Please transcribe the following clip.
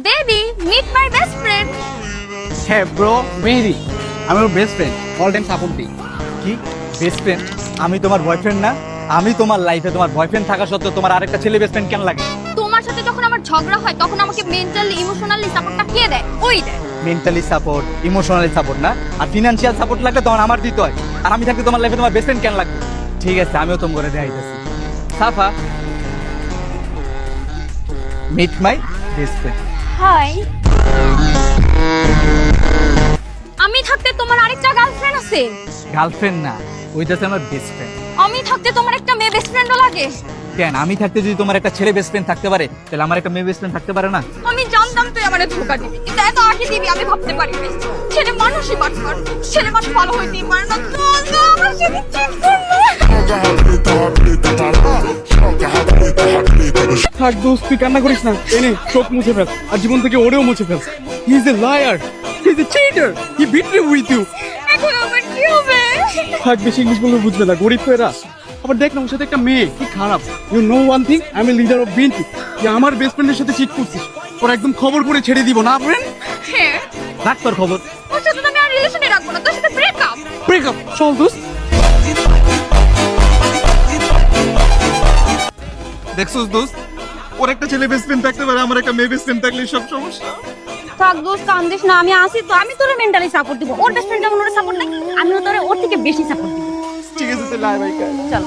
Baby, meet my best friend. হ্যাঁ bro Mehedi, আমি ওর best friend, all time support দিই। কি বেস্ট ফ্রেন্ড? আমি তোমার বয়ফ্রেন্ড না? আমি তোমার লাইফে তোমার বয়ফ্রেন্ড থাকা সত্ত্বেও তোমার আরেকটা ছেলে বেস্ট ফ্রেন্ড কেন লাগে? তোমার সাথে যখন আমার ঝগড়া হয় তখন আমাকে মেন্টালি ইমোশনালি সাপোর্টটা কে দেয়? ওই দেয়। মেন্টালি সাপোর্ট, ইমোশনালি সাপোর্ট না, আর ফিনান্সিয়াল সাপোর্ট লাগলে তখন আমার দিতে হয়। আর আমি থাকতে তোমার লাইফে তোমার বেস্ট ফ্রেন্ড কেন লাগবে? ঠিক আছে, আমিও তোমার করে দেখাইতেছি। Safa, meet my best friend. Hi. আমি থাকতে তোমার আরেকটা গার্লফ্রেন্ড আছে? গার্লফ্রেন্ড না, ওইটাছে আমার বেস্ট ফ্রেন্ড। আমি থাকতে তোমার একটা মেয়ে বেস্ট ফ্রেন্ডও লাগে? কেন, আমি থাকতে যদি তোমার একটা ছেলে বেস্ট ফ্রেন্ড থাকতে পারে, তাহলে আমার একটা মেয়ে বেস্ট ফ্রেন্ড থাকতে পারে না? আমি জানতাম তুই আমারে ধোঁকা দিবি, কিন্তু এত আগে দিবি আমি ভাবতে পারিনি। ছেলে মানুষই বাটপার, ছেলে মানুষ ভালো হইতেই পারে না। তো আমার সাথে চিট করলো। থাক দোস্ত, তুই কান্না করিস না, এনে চোখ মুছে ফেল আর জীবন থেকে ওরেও মুছে ফেল। He is a liar, he is a cheater, he betray with you. এখন আমার কি হবে? থাক, বেশি ইংলিশ বললে বুঝবে না, গরিব তো এরা। আবার দেখ না, ওর সাথে একটা মেয়ে, কি খারাপ। You know one thing, I am a leader of BNP. তুই আমার বেস্ট ফ্রেন্ডের সাথে চিট করছিস, ওর একদম খবর করে ছেড়ে দিব না ফ্রেন্ড। হ্যাঁ, রাখ তোর খবর। ওর সাথে তো আমি আর রিলেশনে রাখবো না, তোর সাথে ব্রেকআপ। ব্রেকআপ, চল দোস্ত। দেখছস দোস্ত, ওর একটা ছেলে বেস্ট ফ্রেন্ড থাকতে পারে, আমার একটা মেয়ে বেস্ট ফ্রেন্ড থাকলে সব সমস্যা। থাক দোস্ত, কান্দিস না, আমি আসি তো। আমি তোরে মেন্টালি সাপোর্ট দিব। ওর বেস্ট ফ্রেন্ড যেমন ওরে সাপোর্ট দেয়, আমিও তোরে ওর থেকে বেশি সাপোর্ট দিব। ঠিক আছে, তাহলে আয় ভাই। চল।